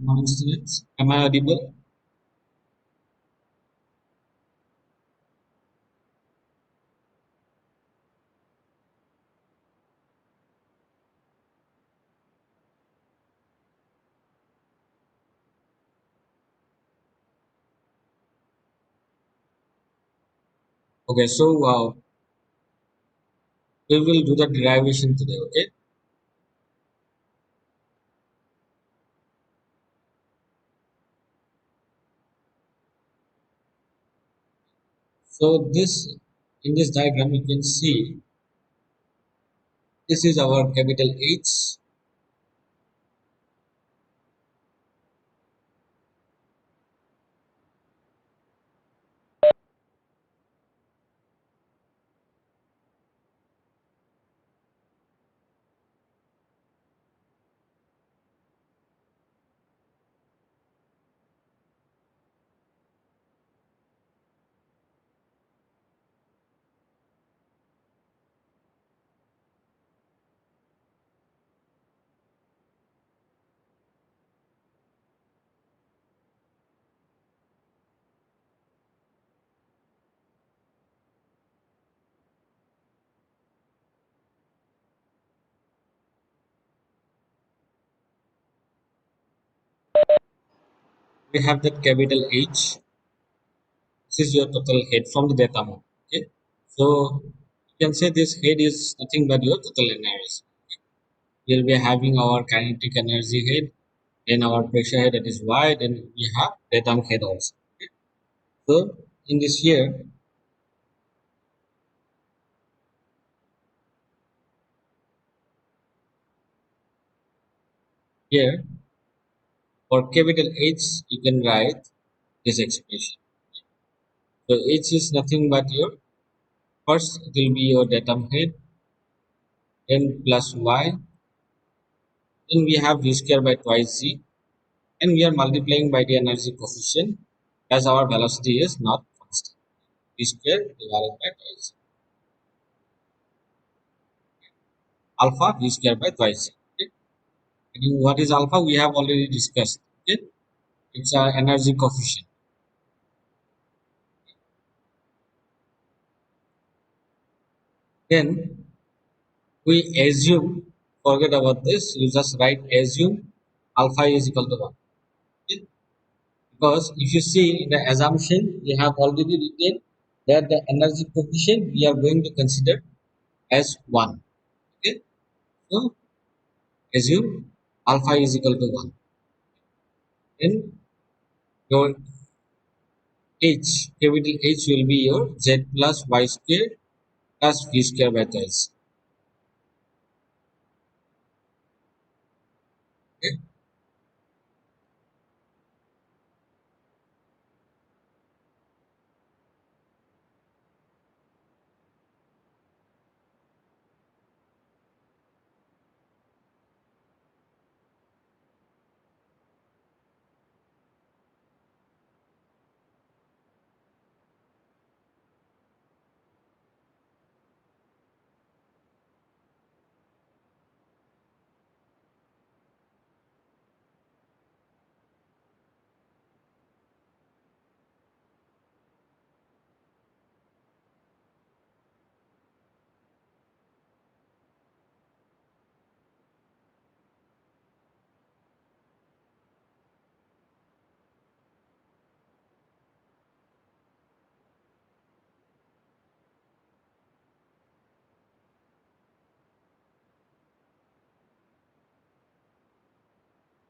Morning students. Am I audible? Okay, so we will do the derivation today. Okay, so this in this diagram you can see this is our capital H. We have that capital H. This is your total head from the data mode. Okay, so you can say this head is nothing but your total energy. We'll be having our kinetic energy head, then our pressure head that is Y, then we have datum head also. Okay? So in this here for capital H, you can write this expression. So H is nothing but your first it will be your datum head, then plus Y, then we have V square by twice Z, and we are multiplying by the energy coefficient as our velocity is not constant. V square divided by twice alpha V square by twice Z. Okay? And what is alpha? We have already discussed. Okay? It's our energy coefficient. Then we assume, forget about this, you just write assume alpha is equal to 1. Okay? Because if you see in the assumption, we have already written that the energy coefficient we are going to consider as 1. Okay, so assume alpha is equal to 1. Then your h, capital H will be your z plus y square plus v square by twice. Okay,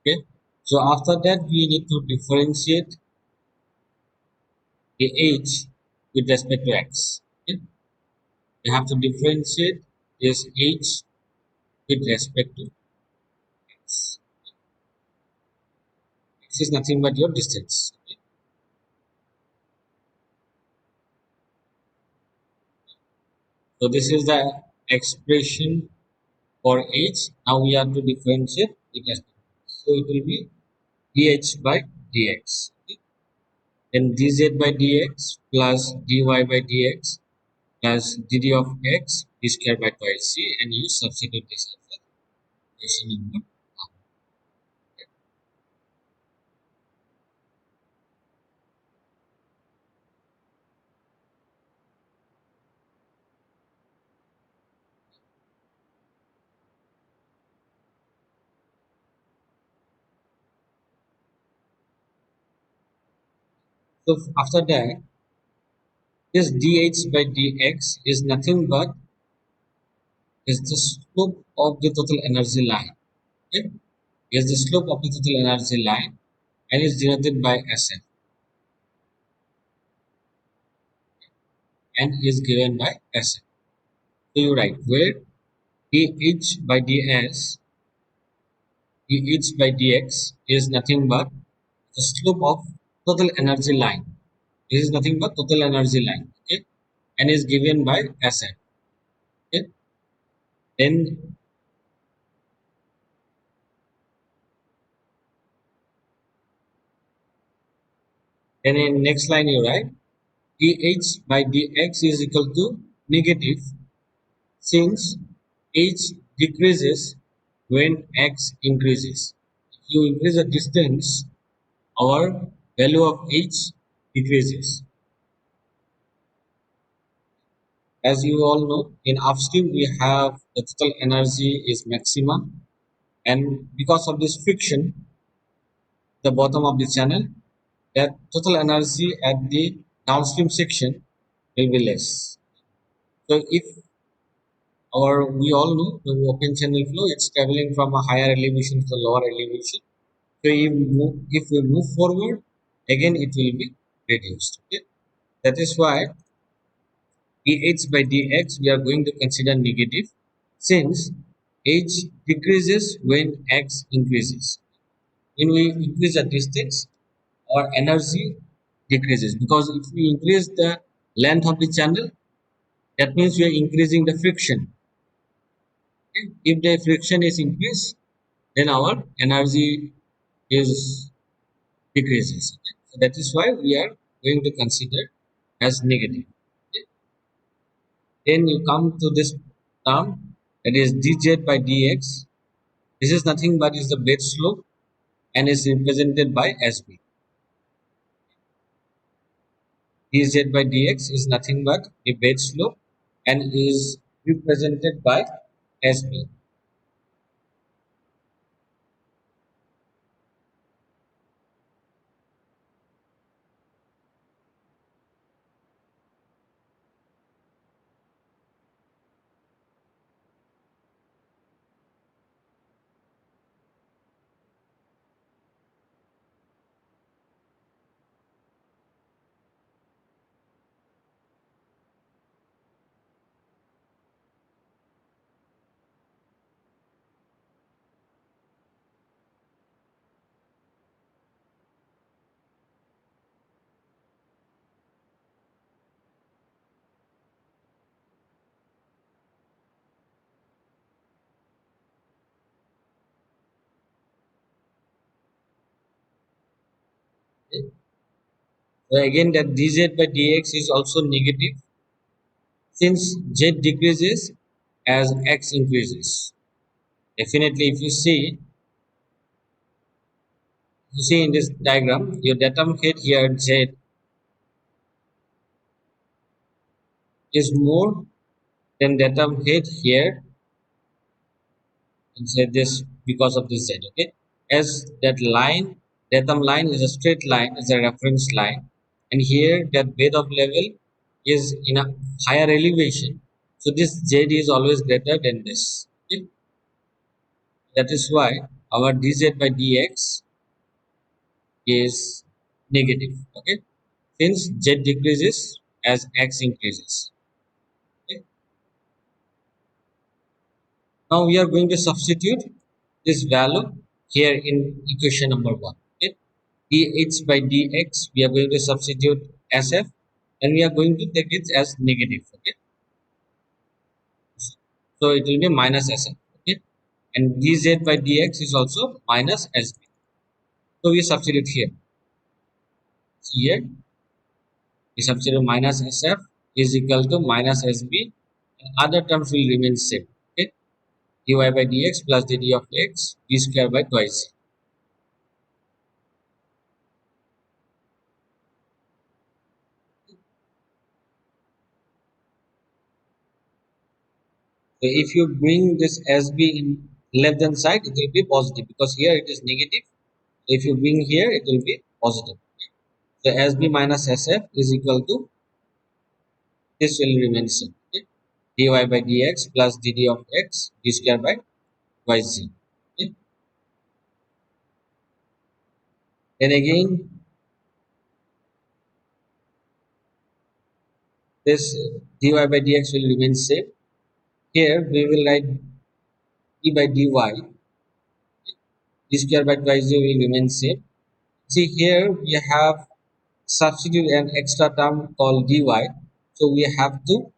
okay. So after that we need to differentiate the h with respect to x. Okay, we have to differentiate this h with respect to x. X is nothing but your distance. Okay? So this is the expression for h. Now we have to differentiate it as so it will be dh by dx. Okay? Then dz by dx plus dy by dx plus dd of x d square by twice c, and you substitute this as a equation number one. So after that, this dH by dx is nothing but is the slope of the total energy line. Okay? Is the slope of the total energy line and is denoted by Sf and is given by Sf. So you write where dH by dx is nothing but the slope of total energy line. This is nothing but total energy line. Okay, and is given by Sf. Okay, then in next line you write dH by dx is equal to negative since h decreases when x increases. If you increase the distance, our value of h decreases. As you all know, in upstream we have the total energy is maximum, and because of this friction, the bottom of the channel, that total energy at the downstream section will be less. So if we all know the open channel flow, it's traveling from a higher elevation to the lower elevation. So if we move forward, again it will be reduced. Okay? That is why dH by dx we are going to consider negative since h decreases when x increases. When we increase the distance, our energy decreases because if we increase the length of the channel, that means we are increasing the friction. Okay? If the friction is increased, then our energy is decreases. Okay? So that is why we are going to consider as negative. Okay? Then you come to this term that is dz by dx. This is nothing but is the bed slope and is represented by SB. dz by dx is nothing but a bed slope and is represented by SB. Okay? So again that dz by dx is also negative since z decreases as x increases. Definitely if you see in this diagram, your datum head here z is more than datum head here and say this because of this z. Okay, as that line datum line is a straight line is a reference line, and here that bed of level is in a higher elevation, so this z is always greater than this. Okay? That is why our dz by dx is negative. Okay, since z decreases as x increases. Okay? Now we are going to substitute this value here in equation number 1. Okay? dH by dx, we are going to substitute SF and we are going to take it as negative. Okay? So it will be minus SF. Okay? And dz by dx is also minus SB. So we substitute here. Here we substitute minus SF is equal to minus SB and other terms will remain same. Okay? dy by dx plus dt of x d square by twice. So if you bring this SB in left hand side, it will be positive because here it is negative. If you bring here, it will be positive. So SB minus SF is equal to, this will remain same. Okay? Dy by dx plus dd of x d square by yz. Okay? Then again, this dy by dx will remain same. Here we will write d by dy, d square by yz will remain same. See here we have substitute an extra term called dy, so we have to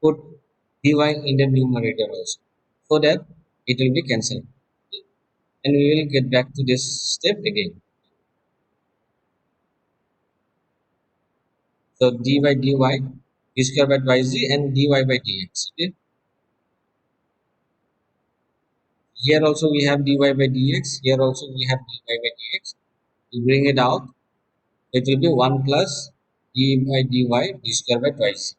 put dy in the numerator also, so that it will be cancelled. And we will get back to this step again. So dy dy, d square by yz and dy by dx. Okay. Here also we have dy by dx. Here also we have dy by dx. We bring it out. It will be 1 plus d by dy d square by yz.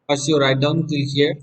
First you write down till here.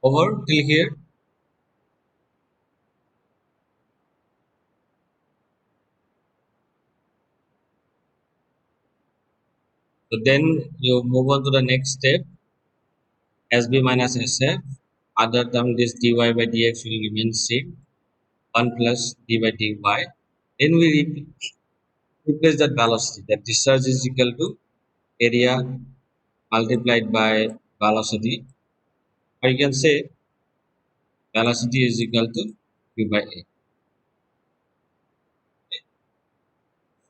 Over till here. So then you move on to the next step. SB minus SF. Other term, this dy by dx will remain same. 1 plus d by dy. Then we replace that velocity. That discharge is equal to area multiplied by velocity. Or you can say velocity is equal to q by a.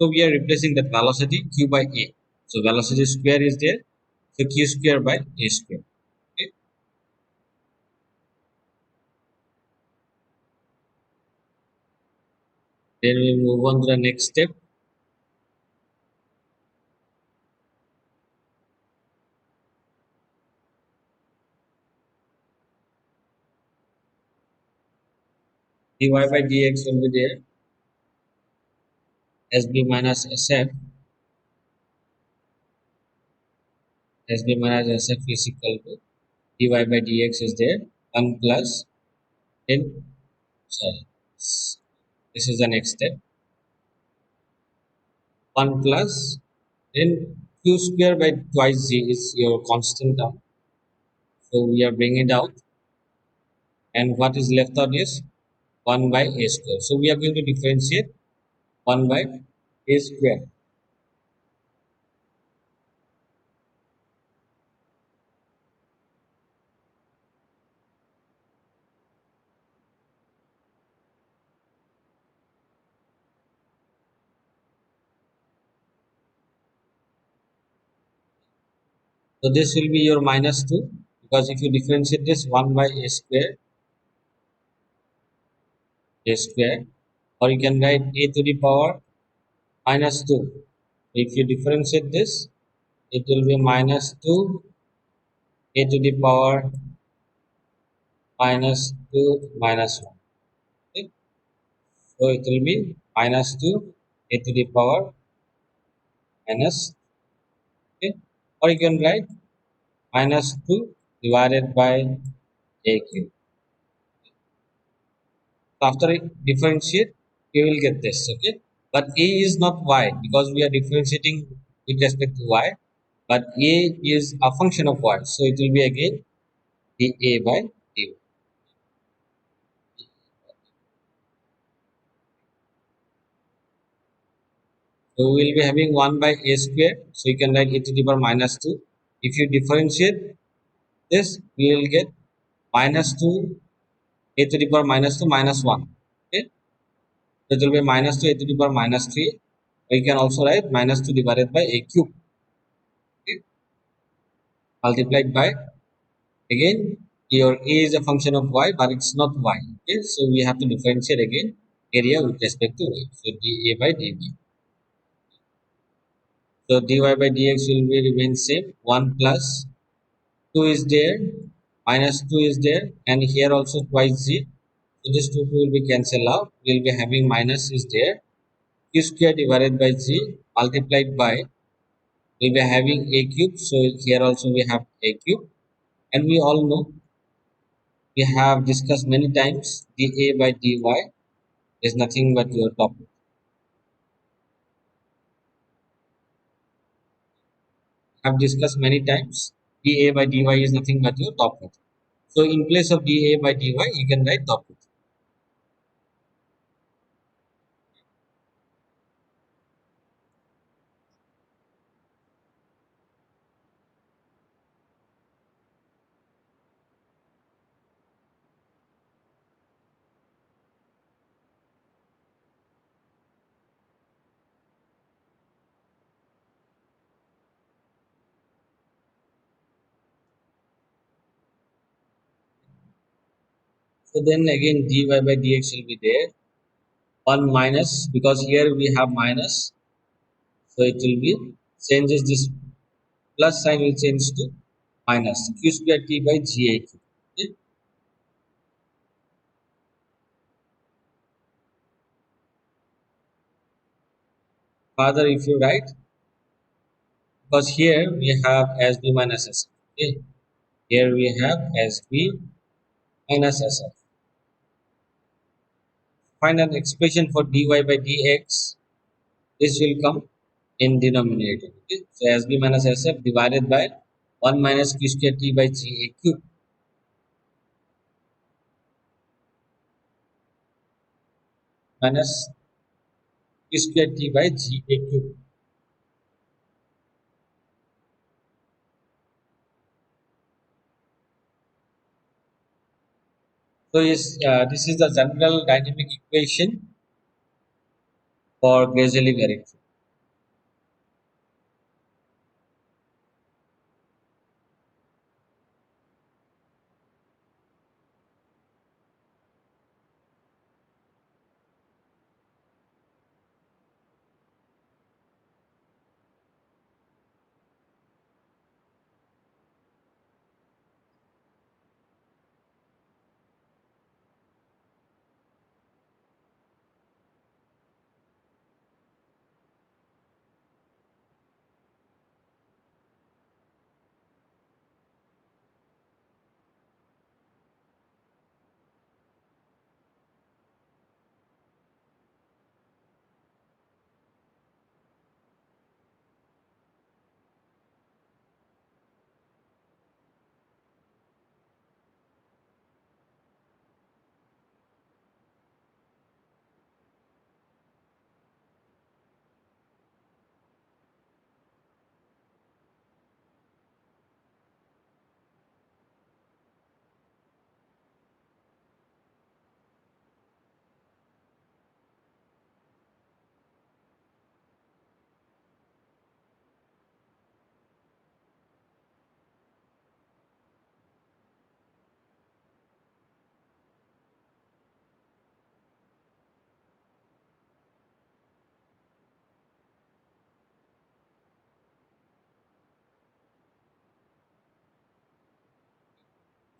So we are replacing that velocity q by a. So velocity square is there. So q square by a square. Okay. Then we move on to the next step. Dy by dx will be there sb minus sf. sb minus sf is equal to dy by dx is there 1 plus in sorry, this is the next step. 1 plus then q square by twice z is your constant term. So we are bringing it out, and what is left out is 1 by a square. So we are going to differentiate 1 by a square. So this will be your minus 2, because if you differentiate this 1 by a square, or you can write a to the power minus 2. If you differentiate this, it will be minus 2 a to the power minus 2 minus 1. Okay? So it will be minus 2 a to the power minus, okay? Or you can write minus 2 divided by a cube. So after I differentiate, we will get this, okay? But a is not y, because we are differentiating with respect to y, but a is a function of y, so it will be again dA by dy. So we will be having 1 by a square, so you can write a to the power minus 2. If you differentiate this, we will get minus 2 a to the power minus 2 minus 1, okay? So it will be minus 2 a to the power minus 3. We can also write minus 2 divided by a cube, okay? Multiplied by, again, your a is a function of y, but it's not y, okay? So we have to differentiate again area with respect to y. So dA by dB. So dy by dx will be remain same. 1 plus 2 is there, minus 2 is there, and here also twice z. So this 2 will be cancelled out. We will be having minus is there. Q square divided by z multiplied by, we will be having a cube. So here also we have a cube. And we all know, we have discussed many times, dA by dy is nothing but your top. Have discussed many times, dA by dy is nothing but your top. So in place of dA by dy, you can write top. So then again dy by dx will be there. 1 minus, because here we have minus, so it will be changes this plus sign will change to minus q square t by gaq. Okay? Further, if you write, because here we have sb minus sf. Okay? Here we have sb minus sf. Find an expression for dy by dx. This will come in denominator. Okay? So sb minus sf divided by 1 minus q square t by gaq minus q square t by gaq. So yes, this is the general dynamic equation for gradually varying flow.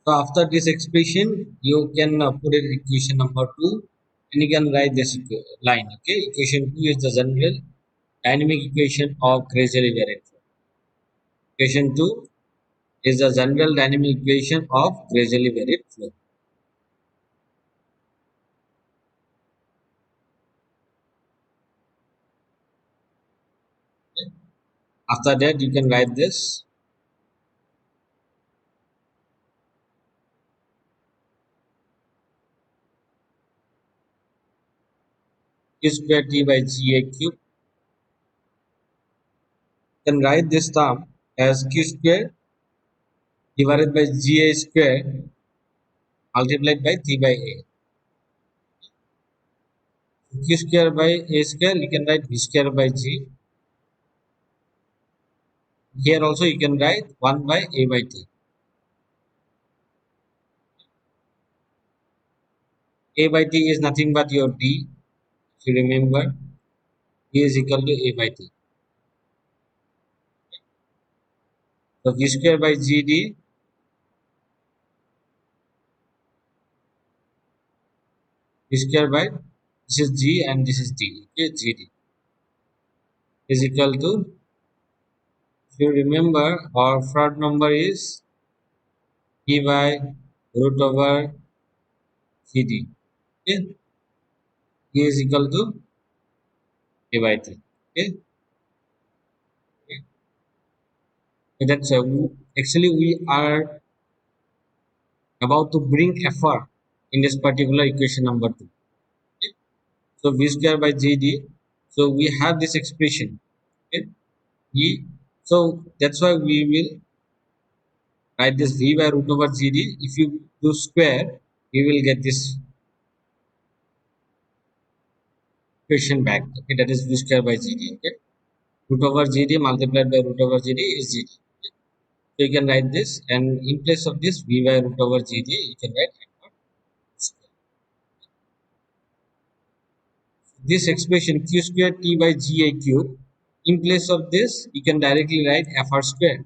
So after this expression, you can put in equation number 2 and you can write this line. Okay, equation 2 is the general dynamic equation of gradually varied flow. Equation 2 is the general dynamic equation of gradually varied flow. Okay. After that, you can write this q square t by ga cube. You can write this term as q square divided by ga square multiplied by t by a. Q square by a square, you can write v square by g. Here also you can write 1 by a by t. A by t is nothing but your d. If you remember, d is equal to a by t. So v square by gd, v square by this is g and this is d. Okay, gd is equal to, if you remember, our third number is p by root over gd. Okay, d is equal to a by t. Okay, so that's actually we are about to bring effort in this particular equation number 2. Okay? So v square by gd. So we have this expression. Okay? E. So that's why we will write this v by root over gd. If you do square, we will get this equation back. Okay, that is v square by gd. Okay, root over gd multiplied by root over gd is gd. Okay? So you can write this, and in place of this v by root over gd, you can write effort square. This expression q square t by ga cube, in place of this you can directly write fr square.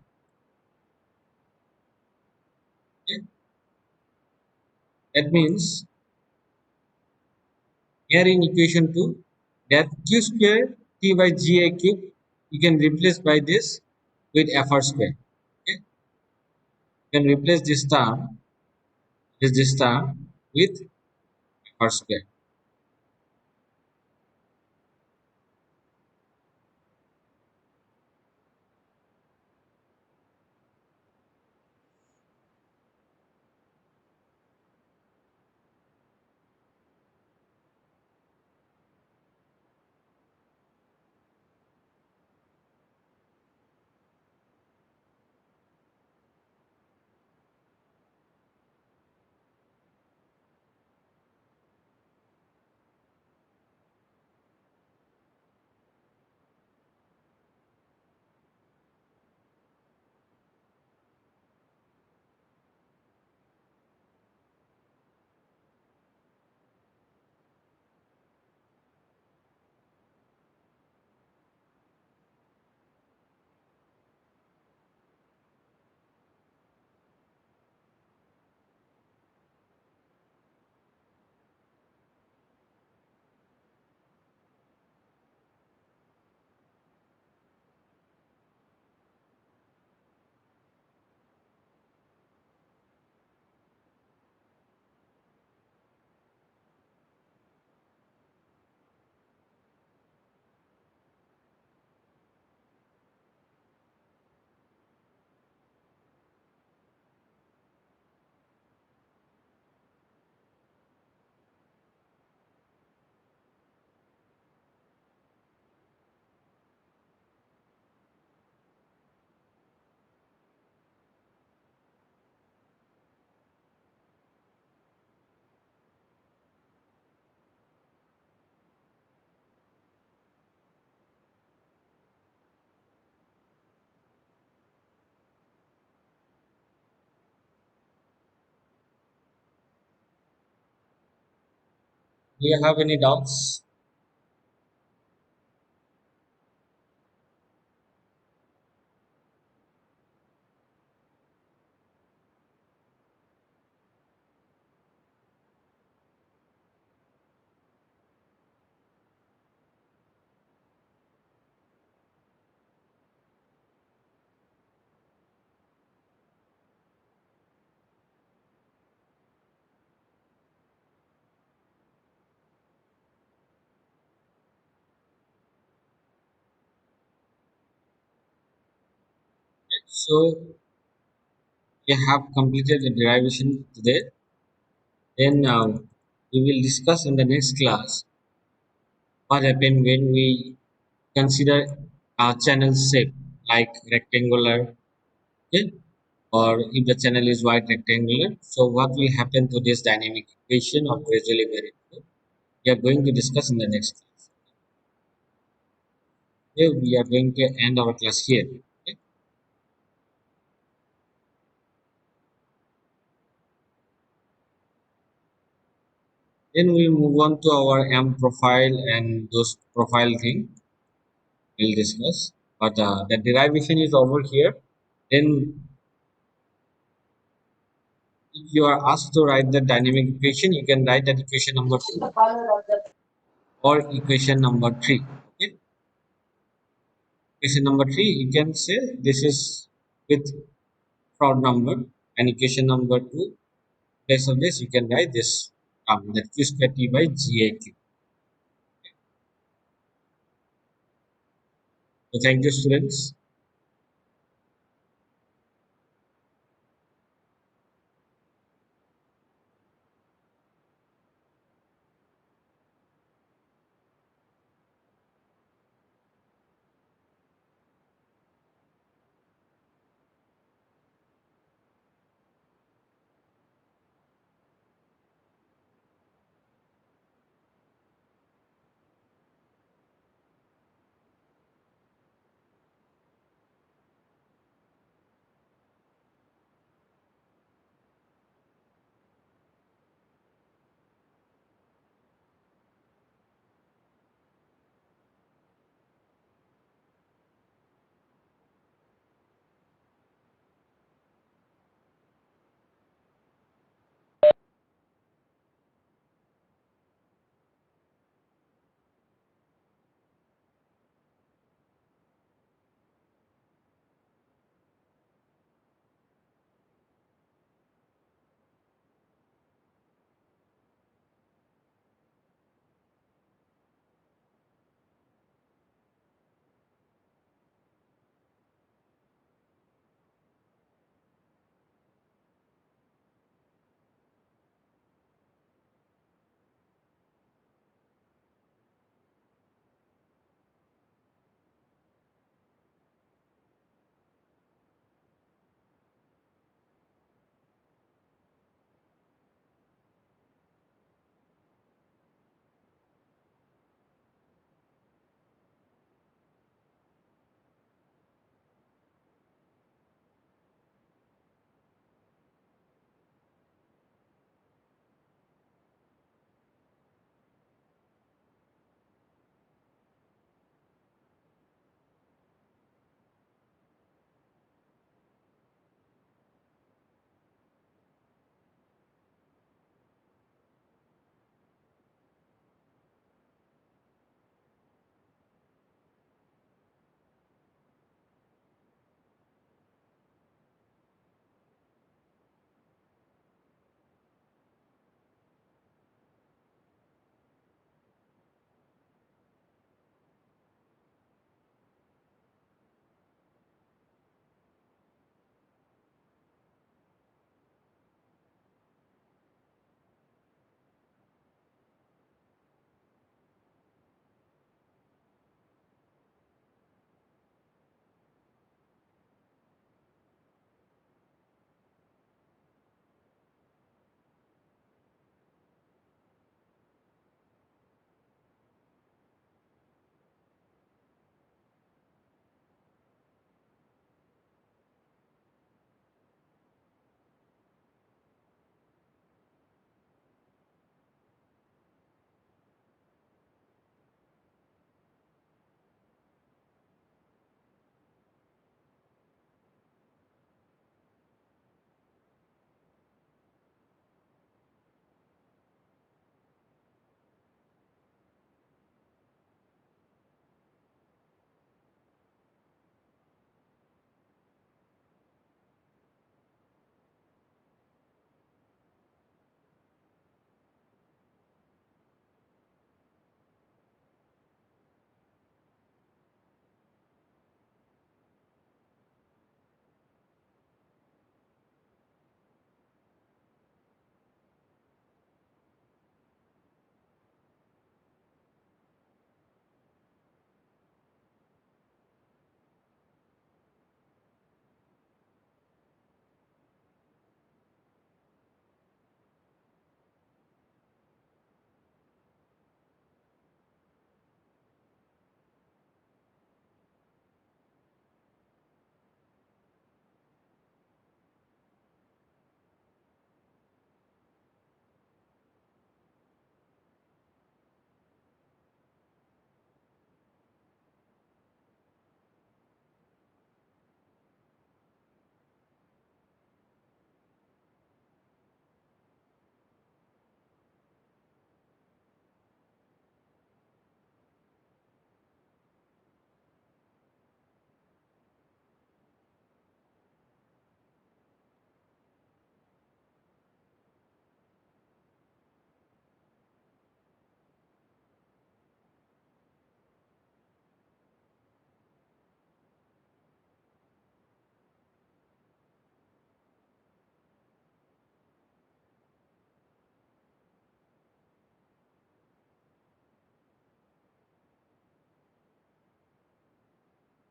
Okay? That means here in equation 2, that q square t by ga cube you can replace by this with fr square. Okay? You can replace this term with fr square. Do you have any doubts? So we have completed the derivation today. Then we will discuss in the next class what happened when we consider a channel shape like rectangular, okay? Or if the channel is wide rectangular. So what will happen to this dynamic equation of gradually variable? We are going to discuss in the next class. Okay, we are going to end our class here. Okay? Then we move on to our M profile and those profile thing we'll discuss. But the derivation is over here. Then if you are asked to write the dynamic equation, you can write that equation number 2 or equation number 3. Okay? Equation number 3, you can say this is with fraud number, and equation number 2, place of this, you can write this that q square t by GAQ. So thank you, students.